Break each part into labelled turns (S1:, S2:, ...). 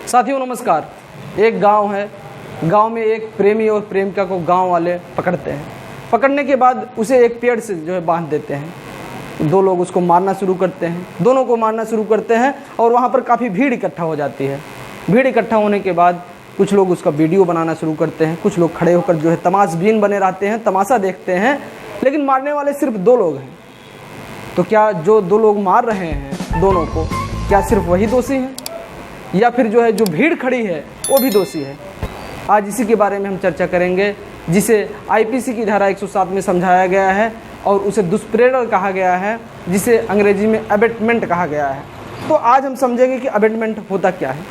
S1: साथियों नमस्कार। एक गांव है, गांव में एक प्रेमी और प्रेमिका को गांव वाले पकड़ते हैं। पकड़ने के बाद उसे एक पेड़ से बांध देते हैं। दो लोग उसको मारना शुरू करते हैं, दोनों को मारना शुरू करते हैं और वहाँ पर काफ़ी भीड़ इकट्ठा हो जाती है। भीड़ इकट्ठा होने के बाद कुछ लोग उसका वीडियो बनाना शुरू करते हैं, कुछ लोग खड़े होकर तमाशबीन बने रहते हैं, तमाशा देखते हैं। लेकिन मारने वाले सिर्फ दो लोग हैं। तो क्या जो दो लोग मार रहे हैं दोनों को, क्या सिर्फ वही दोषी हैं या फिर जो भीड़ खड़ी है वो भी दोषी है? आज इसी के बारे में हम चर्चा करेंगे, जिसे आईपीसी की धारा 107 में समझाया गया है और उसे दुष्प्रेरण कहा गया है, जिसे अंग्रेजी में अबेटमेंट कहा गया है। तो आज हम समझेंगे कि अबेटमेंट होता क्या है।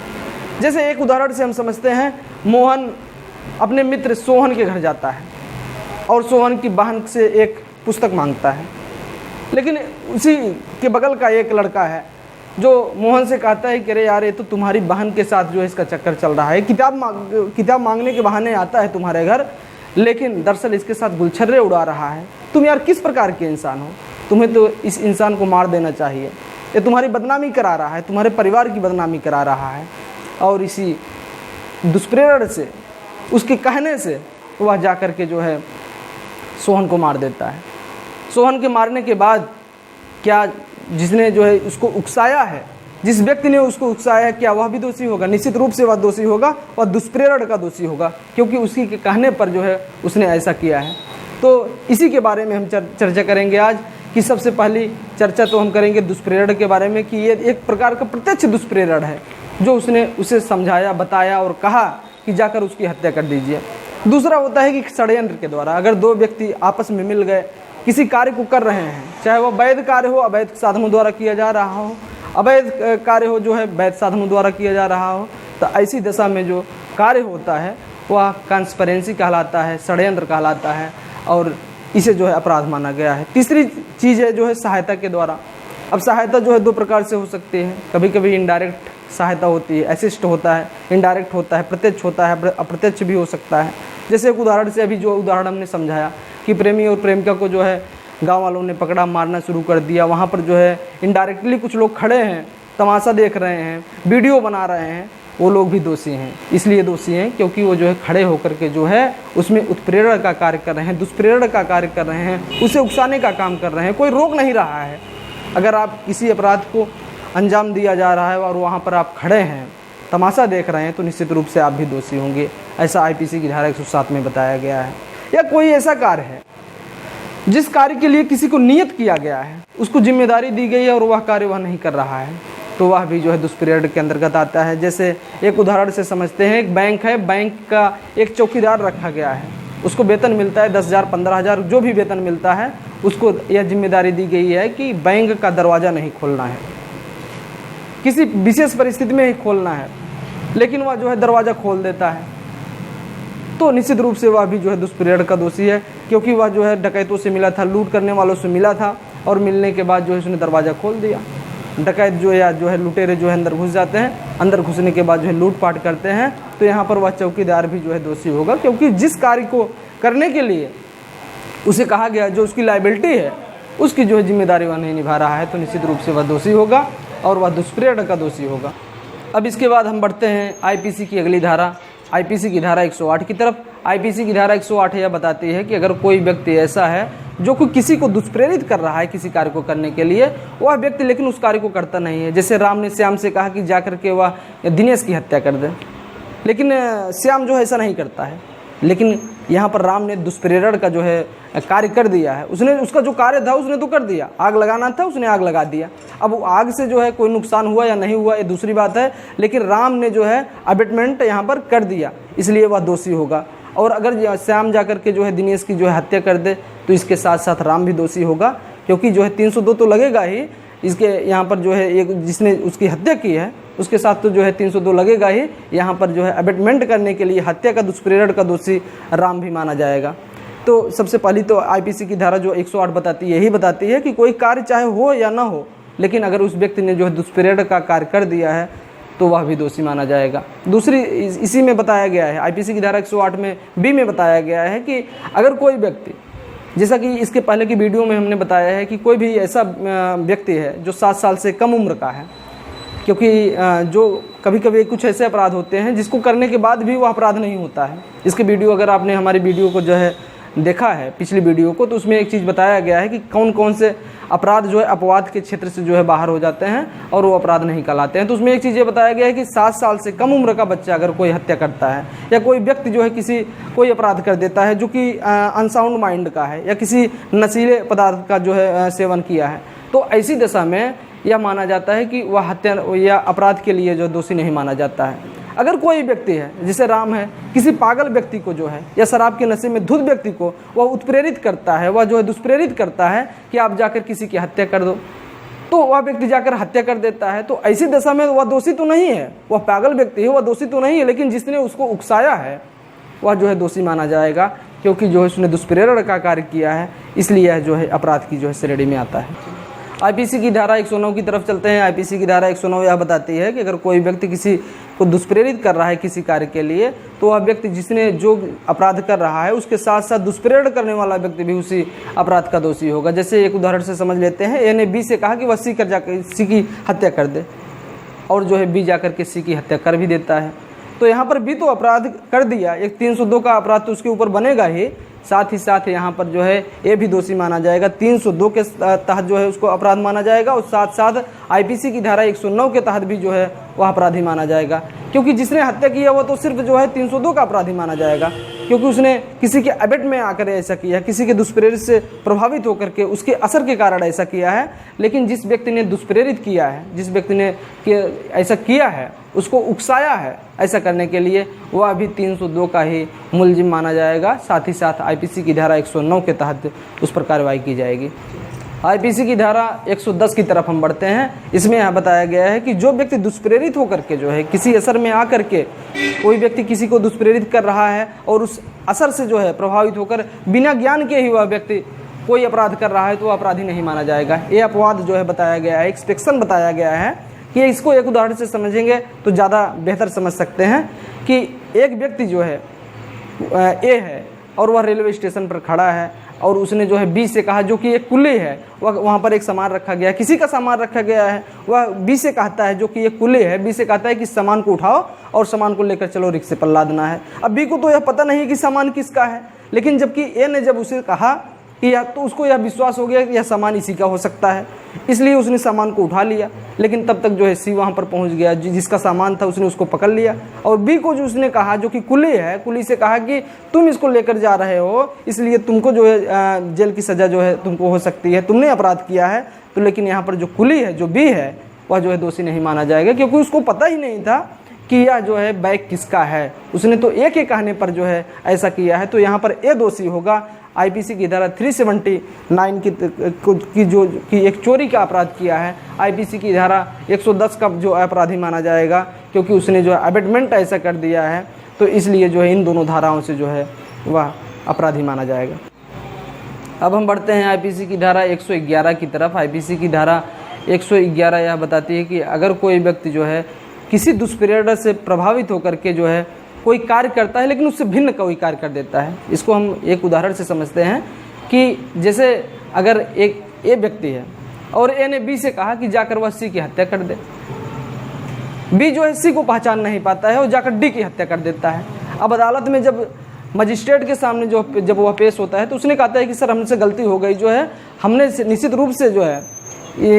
S1: जैसे एक उदाहरण से हम समझते हैं, मोहन अपने मित्र सोहन के घर जाता है और सोहन की बहन से एक पुस्तक मांगता है। लेकिन उसी के बगल का एक लड़का है जो मोहन से कहता है कि अरे यार, ये तो तुम्हारी बहन के साथ इसका चक्कर चल रहा है, किताब मांगने के बहाने आता है तुम्हारे घर, लेकिन दरअसल इसके साथ गुलछर्रे उड़ा रहा है। तुम यार किस प्रकार के इंसान हो? तुम्हें तो इस इंसान को मार देना चाहिए। ये तुम्हारी बदनामी करा रहा है, तुम्हारे परिवार की बदनामी करा रहा है। और इसी दुष्प्रेरण से, उसके कहने से वह जा कर के सोहन को मार देता है। सोहन के मारने के बाद क्या जिसने उसको उकसाया है, जिस व्यक्ति ने उसको उकसाया है, क्या वह भी दोषी होगा? निश्चित रूप से वह दोषी होगा, वह दुष्प्रेरण का दोषी होगा, क्योंकि उसी के कहने पर उसने ऐसा किया है। तो इसी के बारे में हम चर्चा करेंगे आज। कि सबसे पहली चर्चा तो हम करेंगे दुष्प्रेरण के बारे में, कि ये एक प्रकार का प्रत्यक्ष दुष्प्रेरण है जो उसने उसे समझाया, बताया और कहा कि जाकर उसकी हत्या कर दीजिए। दूसरा होता है कि षड्यंत्र के द्वारा, अगर दो व्यक्ति आपस में मिल गए, किसी कार्य को कर रहे हैं, चाहे वह वैध कार्य हो, अवैध साधनों द्वारा किया जा रहा हो, अवैध कार्य हो वैध साधनों द्वारा किया जा रहा हो, तो ऐसी दशा में जो कार्य होता है वह कॉन्स्पिरेसी कहलाता है, षड्यंत्र कहलाता है और इसे अपराध माना गया है। तीसरी चीज़ है सहायता के द्वारा। अब सहायता दो प्रकार से हो सकती है। कभी कभी इनडायरेक्ट सहायता होती है, असिस्ट होता है, इनडायरेक्ट होता है, प्रत्यक्ष होता है, अप्रत्यक्ष भी हो सकता है। जैसे एक उदाहरण से अभी जो उदाहरण हमने समझाया कि प्रेमी और प्रेमिका को गांव वालों ने पकड़ा, मारना शुरू कर दिया। वहाँ पर इनडायरेक्टली कुछ लोग खड़े हैं, तमाशा देख रहे हैं, वीडियो बना रहे हैं, वो लोग भी दोषी हैं। इसलिए दोषी हैं क्योंकि वो खड़े होकर के उसमें उत्प्रेरण का कार्य कर रहे हैं, दुष्प्रेरण का कार्य कर रहे हैं, उसे उकसाने का काम कर रहे हैं। कोई रोक नहीं रहा है। अगर आप किसी अपराध को अंजाम दिया जा रहा है और वहाँ पर आप खड़े हैं, तमाशा देख रहे हैं, तो निश्चित रूप से आप भी दोषी होंगे। ऐसा आईपीसी की धारा 107 में बताया गया है। या कोई ऐसा कार्य है जिस कार्य के लिए किसी को नियत किया गया है, उसको जिम्मेदारी दी गई है और वह कार्य वह नहीं कर रहा है, तो वह भी दुष्प्रेरण के अंतर्गत आता है। जैसे एक उदाहरण से समझते हैं, एक बैंक है, बैंक का एक चौकीदार रखा गया है, उसको वेतन मिलता है 10,000 15,000, जो भी वेतन मिलता है उसको यह जिम्मेदारी दी गई है कि बैंक का दरवाज़ा नहीं खोलना है, किसी विशेष परिस्थिति में ही खोलना है, लेकिन वह दरवाज़ा खोल देता है, तो निश्चित रूप से वह भी दुष्प्रेरण का दोषी है, क्योंकि वह डकैतों से मिला था, लूट करने वालों से मिला था और मिलने के बाद उसने दरवाज़ा खोल दिया। डकैत लुटेरे अंदर घुस जाते हैं, अंदर घुसने के बाद लूटपाट करते हैं, तो यहाँ पर वह चौकीदार भी दोषी होगा, क्योंकि जिस कार्य को करने के लिए उसे कहा गया, जो उसकी लायबिलिटी है, उसकी जिम्मेदारी वह नहीं निभा रहा है, तो निश्चित रूप से वह दोषी होगा और वह दुष्प्रेरण का दोषी होगा। अब इसके बाद हम बढ़ते हैं आईपीसी की अगली धारा, आईपीसी की धारा 108 की तरफ। आईपीसी की धारा 108 यह बताती है कि अगर कोई व्यक्ति ऐसा है जो किसी को दुष्प्रेरित कर रहा है किसी कार्य को करने के लिए, वह व्यक्ति लेकिन उस कार्य को करता नहीं है। जैसे राम ने श्याम से कहा कि जाकर के वह दिनेश की हत्या कर दे, लेकिन श्याम ऐसा नहीं करता है। लेकिन यहाँ पर राम ने दुष्प्रेरण का कार्य कर दिया है। उसने उसका जो कार्य था उसने तो कर दिया, आग लगाना था उसने आग लगा दिया। अब आग से कोई नुकसान हुआ या नहीं हुआ ये दूसरी बात है, लेकिन राम ने अबेटमेंट यहाँ पर कर दिया, इसलिए वह दोषी होगा। और अगर श्याम जाकर के दिनेश की हत्या कर दे, तो इसके साथ साथ राम भी दोषी होगा, क्योंकि 302 तो लगेगा ही। इसके यहाँ पर एक जिसने उसकी हत्या की है उसके साथ तो 302 लगेगा ही। यहाँ पर अबेटमेंट करने के लिए हत्या का दुष्प्रेरण का दोषी राम भी माना जाएगा। तो सबसे पहली तो आईपीसी की धारा 108 बताती है, यही बताती है कि कोई कार्य चाहे हो या ना हो, लेकिन अगर उस व्यक्ति ने दुष्प्रेरण का कार्य कर दिया है तो वह भी दोषी माना जाएगा। दूसरी इसी में बताया गया है, आईपीसी की धारा 108 में बी में बताया गया है कि अगर कोई व्यक्ति, जैसा कि इसके पहले की वीडियो में हमने बताया है कि कोई भी ऐसा व्यक्ति है जो 7 साल से कम उम्र का है, क्योंकि जो कभी कभी कुछ ऐसे अपराध होते हैं जिसको करने के बाद भी वो अपराध नहीं होता है। इसके वीडियो अगर आपने हमारी वीडियो को जो है देखा है, पिछली वीडियो को, तो उसमें एक चीज़ बताया गया है कि कौन कौन से अपराध जो है अपवाद के क्षेत्र से जो है बाहर हो जाते हैं और वो अपराध नहीं कहलाते हैं। तो उसमें एक चीज़ ये बताया गया है कि 7 साल से कम उम्र का बच्चा अगर कोई हत्या करता है या कोई व्यक्ति जो है कोई अपराध कर देता है जो कि अनसाउंड माइंड का है या किसी नशीले पदार्थ का जो है सेवन किया है, तो ऐसी दशा में यह माना जाता है कि वह हत्या या अपराध के लिए जो दोषी नहीं माना जाता है। अगर कोई व्यक्ति है, जैसे राम है, किसी पागल व्यक्ति को जो है या शराब के नशे में धुत व्यक्ति को वह उत्प्रेरित करता है, वह जो है दुष्प्रेरित करता है कि आप जाकर किसी की हत्या कर दो, तो वह व्यक्ति जाकर हत्या कर देता है, तो ऐसी दशा में वह दोषी तो नहीं है, वह पागल व्यक्ति है, वह दोषी तो नहीं है, लेकिन जिसने उसको उकसाया है वह जो है दोषी माना जाएगा, क्योंकि जो है उसने दुष्प्रेरण का कार्य किया है, इसलिए यह जो है अपराध की जो है श्रेणी में आता है। आईपीसी की धारा 109 की तरफ चलते हैं। आईपीसी की धारा 109 यह बताती है कि अगर कोई व्यक्ति किसी को दुष्प्रेरित कर रहा है किसी कार्य के लिए, तो वह व्यक्ति जिसने जो अपराध कर रहा है उसके साथ साथ दुष्प्रेरण करने वाला व्यक्ति भी उसी अपराध का दोषी होगा। जैसे एक उदाहरण से समझ लेते हैं, ए ने बी से कहा कि वह सी की हत्या कर दे, और जो है बी जाकर के सी की हत्या कर भी देता है। तो यहाँ पर बी तो अपराध कर दिया, एक 302 का अपराध तो उसके ऊपर बनेगा ही, साथ ही साथ यहाँ पर जो है ए भी दोषी माना जाएगा, 302 के तहत जो है उसको अपराध माना जाएगा, और साथ साथ आईपीसी की धारा 109 के तहत भी जो है वह अपराधी माना जाएगा, क्योंकि जिसने हत्या किया वो तो सिर्फ जो है 302 का अपराधी माना जाएगा, क्योंकि उसने किसी के एबेट में आकर ऐसा किया, किसी के दुष्प्रेरित से प्रभावित होकर के उसके असर के कारण ऐसा किया है। लेकिन जिस व्यक्ति ने दुष्प्रेरित किया है, जिस व्यक्ति ने ऐसा किया है, उसको उकसाया है ऐसा करने के लिए, वह भी 302 का ही मुलजिम माना जाएगा। साथ ही साथ आईपीसी की धारा 109 के तहत उस पर कार्रवाई की जाएगी। आईपीसी की धारा 110 की तरफ हम बढ़ते हैं। इसमें यह बताया गया है कि जो व्यक्ति दुष्प्रेरित होकर के जो है किसी असर में आकर के कोई व्यक्ति किसी को दुष्प्रेरित कर रहा है और उस असर से जो है प्रभावित होकर बिना ज्ञान के ही वह व्यक्ति कोई अपराध कर रहा है, तो अपराधी नहीं माना जाएगा। ये अपवाद जो है बताया गया है, एक्सपेक्शन बताया गया है कि इसको एक उदाहरण से समझेंगे तो ज़्यादा बेहतर समझ सकते हैं कि एक व्यक्ति जो है ए है और वह रेलवे स्टेशन पर खड़ा है और उसने जो है बी से कहा, जो कि एक कुल्ली है, वहाँ पर एक सामान रखा गया है, किसी का सामान रखा गया है, वह बी से कहता है, जो कि एक कुल्ली है, बी से कहता है कि सामान को उठाओ और सामान को लेकर चलो, रिक्शे पर लादना है। अब बी को तो यह पता नहीं कि सामान किसका है, लेकिन जबकि ए ने जब उसे कहा कि या तो उसको यह विश्वास हो गया कि यह सामान इसी का हो सकता है, इसलिए उसने सामान को उठा लिया। लेकिन तब तक जो है सी वहाँ पर पहुँच गया, जिसका सामान था उसने उसको पकड़ लिया, और बी को जो उसने कहा, जो कि कुली है, कुली से कहा कि तुम इसको लेकर जा रहे हो, इसलिए तुमको जो है जेल की सज़ा जो है तुमको हो सकती है, तुमने अपराध किया है। तो लेकिन यहाँ पर जो कुली है, जो बी है, वह जो है दोषी नहीं माना जाएगा, क्योंकि उसको पता ही नहीं था कि यह जो है बैग किसका है, उसने तो ए के कहने पर जो है ऐसा किया है। तो यहाँ पर ए दोषी होगा। आईपीसी की धारा 379 की एक चोरी का अपराध किया है, आईपीसी की धारा 110 का जो अपराधी माना जाएगा, क्योंकि उसने जो अबेटमेंट ऐसा कर दिया है, तो इसलिए जो है इन दोनों धाराओं से जो है वह अपराधी माना जाएगा। अब हम बढ़ते हैं आईपीसी की धारा 111 की तरफ। आईपीसी की धारा 111 यह बताती है कि अगर कोई व्यक्ति जो है किसी दुष्प्रेरणा से प्रभावित होकर के जो है कोई कार्य करता है, लेकिन उससे भिन्न कोई कार्य कर देता है। इसको हम एक उदाहरण से समझते हैं कि जैसे अगर एक ए व्यक्ति है और ए ने बी से कहा कि जाकर वह सी की हत्या कर दे, बी जो है सी को पहचान नहीं पाता है और जाकर डी की हत्या कर देता है। अब अदालत में जब मजिस्ट्रेट के सामने जब वह पेश होता है, तो उसने कहता है कि सर हमसे गलती हो गई, जो है हमने निश्चित रूप से जो है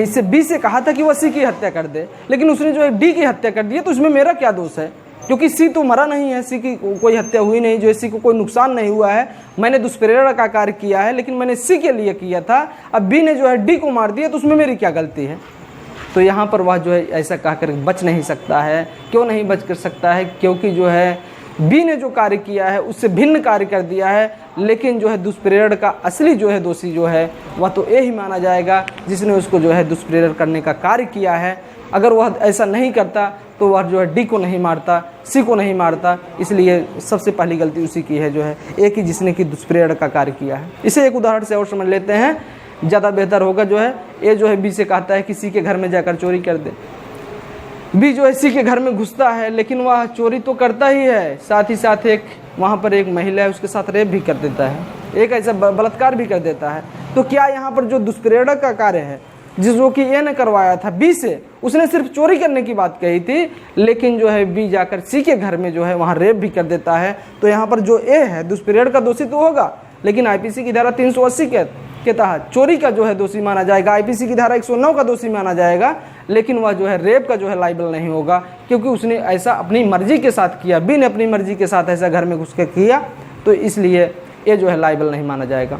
S1: इससे बी से कहा था कि वह सी की हत्या कर दे, लेकिन उसने जो है डी की हत्या कर दी है, तो उसमें मेरा क्या दोष है, क्योंकि सी तो मरा नहीं है, सी की कोई हत्या हुई नहीं, जो सी को कोई नुकसान नहीं हुआ है, मैंने दुष्प्रेरणा का कार्य किया है, लेकिन मैंने सी के लिए किया था। अब बी ने जो है डी को मार दिया, तो उसमें मेरी क्या गलती है। तो यहाँ पर वह जो है ऐसा कहकर बच नहीं सकता है। क्यों नहीं बच कर सकता है? क्योंकि जो है बी ने जो कार्य किया है उससे भिन्न कार्य कर दिया है, लेकिन जो है दुष्प्रेरण का असली जो है दोषी जो है वह तो ए ही माना जाएगा, जिसने उसको जो है दुष्प्रेरण करने का कार्य किया है। अगर वह ऐसा नहीं करता तो वह जो है डी को नहीं मारता, सी को नहीं मारता, इसलिए सबसे पहली गलती उसी की है, जो है ए की, जिसने कि दुष्प्रेरण का कार्य किया है। इसे एक उदाहरण से और समझ लेते हैं, ज़्यादा बेहतर होगा। जो है ए जो है बी से कहता है कि सी के घर में जाकर चोरी कर दे। बी जो है सी के घर में घुसता है, लेकिन वह चोरी तो करता ही है, साथ ही साथ एक वहाँ पर एक महिला है उसके साथ रेप भी कर देता है, एक ऐसा बलात्कार भी कर देता है। तो क्या यहाँ पर जो दुष्प्रेरणा का कार्य है जिसको कि ए ने करवाया था बी से, उसने सिर्फ चोरी करने की बात कही थी, लेकिन जो है बी जाकर सी के घर में जो है वहाँ रेप भी कर देता है। तो यहाँ पर जो ए है दुष्प्रचार का दोषी तो होगा, लेकिन आईपीसी की धारा 380 के तहत चोरी का जो है दोषी माना जाएगा। आईपीसी की धारा 109 का दोषी माना जाएगा, लेकिन वह जो है रेप का जो है लाइबल नहीं होगा, क्योंकि उसने ऐसा अपनी मर्जी के साथ किया, बी ने अपनी मर्जी के साथ ऐसा घर में घुस के किया, तो इसलिए ये जो है लाइबल नहीं माना जाएगा।